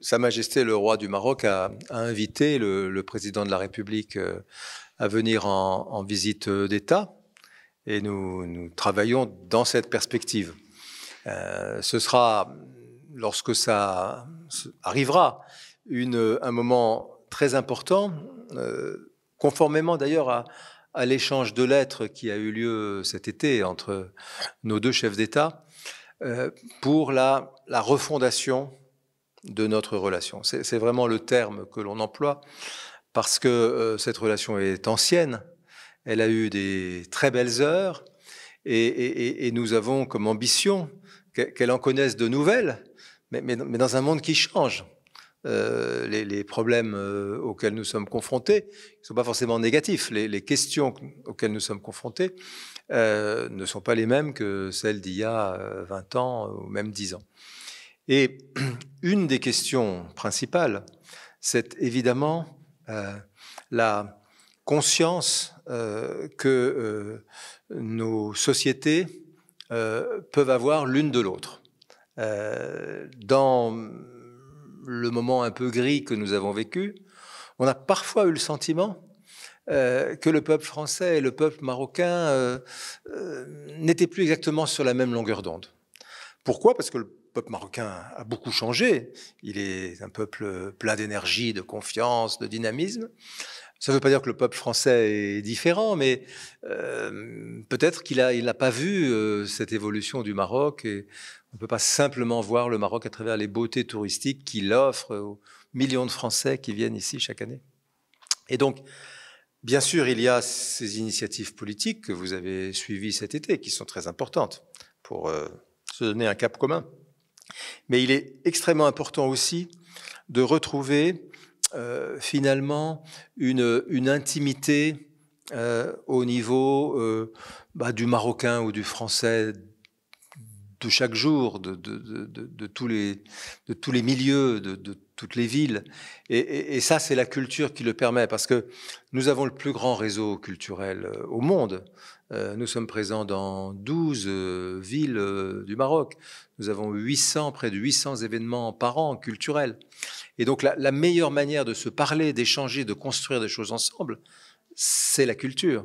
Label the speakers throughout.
Speaker 1: Sa Majesté le roi du Maroc a invité le président de la République à venir en visite d'État et nous travaillons dans cette perspective. Ce sera, lorsque ça arrivera, un moment très important, conformément d'ailleurs à l'échange de lettres qui a eu lieu cet été entre nos deux chefs d'État, pour la refondation de notre relation. C'est vraiment le terme que l'on emploie parce que cette relation est ancienne, elle a eu des très belles heures et nous avons comme ambition qu'elle en connaisse de nouvelles, mais dans un monde qui change. Les problèmes auxquels nous sommes confrontés ne sont pas forcément négatifs. Les questions auxquelles nous sommes confrontés ne sont pas les mêmes que celles d'il y a 20 ans ou même 10 ans. Et une des questions principales, c'est évidemment la conscience que nos sociétés peuvent avoir l'une de l'autre. Dans le moment un peu gris que nous avons vécu, on a parfois eu le sentiment que le peuple français et le peuple marocain n'étaient plus exactement sur la même longueur d'onde. Pourquoi ? Parce que le peuple marocain a beaucoup changé. Il est un peuple plein d'énergie, de confiance, de dynamisme. Ça ne veut pas dire que le peuple français est différent, mais peut-être qu'il n'a pas vu cette évolution du Maroc. Et on ne peut pas simplement voir le Maroc à travers les beautés touristiques qu'il offre aux millions de Français qui viennent ici chaque année. Et donc, bien sûr, il y a ces initiatives politiques que vous avez suivies cet été, qui sont très importantes pour se donner un cap commun. Mais il est extrêmement important aussi de retrouver finalement une intimité au niveau du Marocain ou du Français de chaque jour, de tous les milieux, de toutes les villes. Et ça, c'est la culture qui le permet, parce que nous avons le plus grand réseau culturel au monde. Nous sommes présents dans 12 villes du Maroc. Nous avons près de 800 événements par an culturels. Et donc, la meilleure manière de se parler, d'échanger, de construire des choses ensemble, c'est la culture.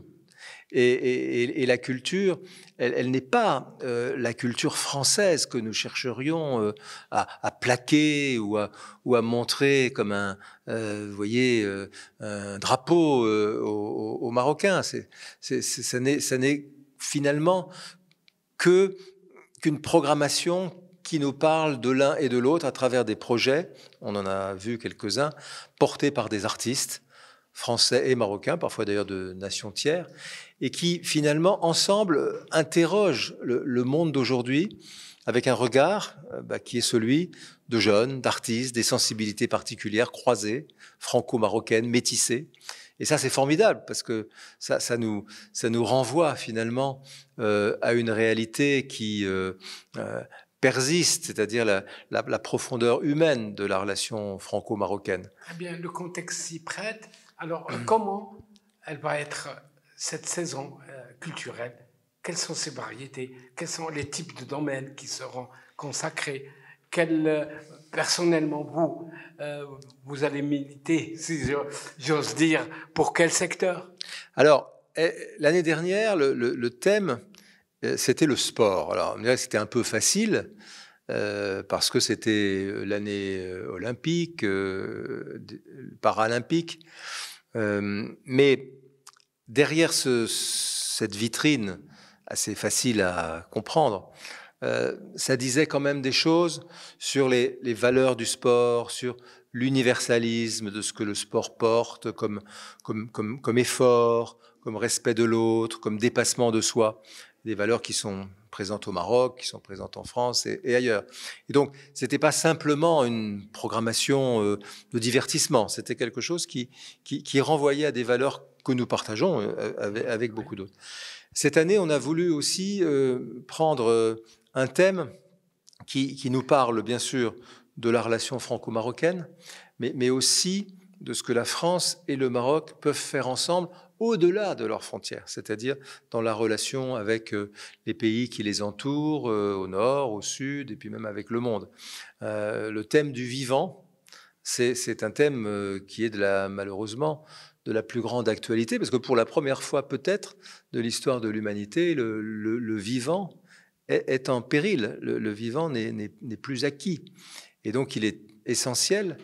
Speaker 1: Et la culture, elle n'est pas la culture française que nous chercherions à plaquer ou à montrer comme un drapeau aux Marocains. Ça n'est finalement qu'une programmation qui nous parle de l'un et de l'autre à travers des projets, on en a vu quelques-uns, portés par des artistes français et marocains, parfois d'ailleurs de nations tiers, et qui finalement, ensemble, interrogent le monde d'aujourd'hui avec un regard qui est celui de jeunes, d'artistes, des sensibilités particulières, croisées, franco-marocaines, métissées. Et ça, c'est formidable, parce que ça nous renvoie finalement à une réalité qui persiste, c'est-à-dire la profondeur humaine de la relation franco-marocaine.
Speaker 2: Eh bien, le contexte s'y prête. Alors, comment elle va être cette saison culturelle? Quelles sont ses variétés? Quels sont les types de domaines qui seront consacrés? Personnellement, vous allez militer, si j'ose dire, pour quel secteur?
Speaker 1: Alors, l'année dernière, le thème, c'était le sport. Alors, c'était un peu facile, parce que c'était l'année olympique, paralympique. Mais derrière cette vitrine assez facile à comprendre, ça disait quand même des choses sur les valeurs du sport, sur l'universalisme de ce que le sport porte comme effort, comme respect de l'autre, comme dépassement de soi, des valeurs qui sont présentes au Maroc, qui sont présentes en France et ailleurs. Et donc, c'était pas simplement une programmation de divertissement, c'était quelque chose qui renvoyait à des valeurs que nous partageons avec beaucoup d'autres. Cette année, on a voulu aussi prendre un thème qui nous parle, bien sûr, de la relation franco-marocaine, mais aussi de ce que la France et le Maroc peuvent faire ensemble au-delà de leurs frontières, c'est-à-dire dans la relation avec les pays qui les entourent, au nord, au sud, et puis même avec le monde. Le thème du vivant, C'est un thème qui est malheureusement de la plus grande actualité, parce que pour la première fois peut-être de l'histoire de l'humanité, le vivant est en péril. Le vivant n'est plus acquis. Et donc il est essentiel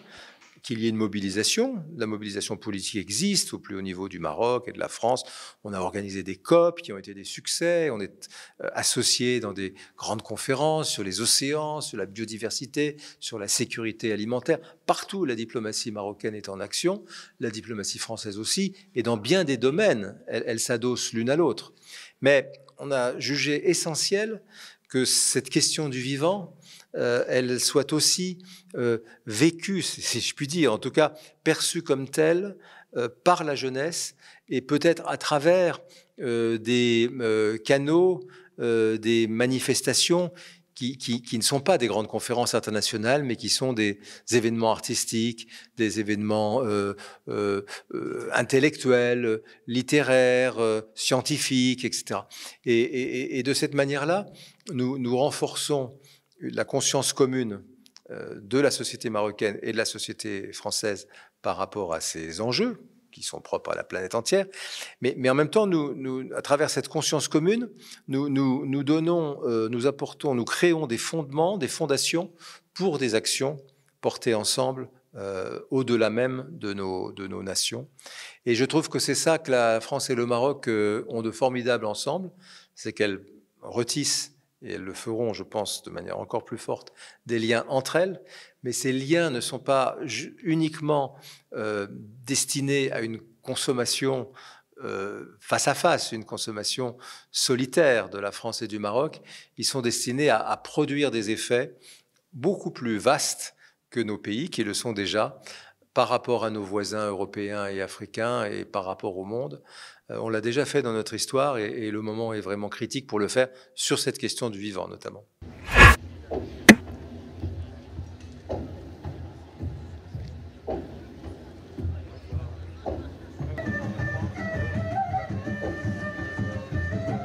Speaker 1: qu'il y ait une mobilisation. La mobilisation politique existe au plus haut niveau du Maroc et de la France. On a organisé des COP qui ont été des succès. On est associé dans des grandes conférences sur les océans, sur la biodiversité, sur la sécurité alimentaire. Partout, la diplomatie marocaine est en action, la diplomatie française aussi, et dans bien des domaines, elles s'adossent l'une à l'autre. Mais on a jugé essentiel que cette question du vivant, elle soit aussi vécue, si je puis dire, en tout cas perçue comme telle par la jeunesse, et peut-être à travers des canaux, des manifestations qui ne sont pas des grandes conférences internationales, mais qui sont des événements artistiques, des événements intellectuels, littéraires, scientifiques, etc. Et de cette manière-là, nous renforçons la conscience commune de la société marocaine et de la société française par rapport à ces enjeux qui sont propres à la planète entière. Mais en même temps, à travers cette conscience commune, nous donnons, nous apportons, nous créons des fondements, des fondations pour des actions portées ensemble au-delà même de nos nations. Et je trouve que c'est ça que la France et le Maroc ont de formidable ensemble, c'est qu'elles retissent, et elles le feront, je pense, de manière encore plus forte, des liens entre elles. Mais ces liens ne sont pas uniquement destinés à une consommation face à face, une consommation solitaire de la France et du Maroc. Ils sont destinés à produire des effets beaucoup plus vastes que nos pays, qui le sont déjà, par rapport à nos voisins européens et africains et par rapport au monde. On l'a déjà fait dans notre histoire et le moment est vraiment critique pour le faire sur cette question du vivant notamment.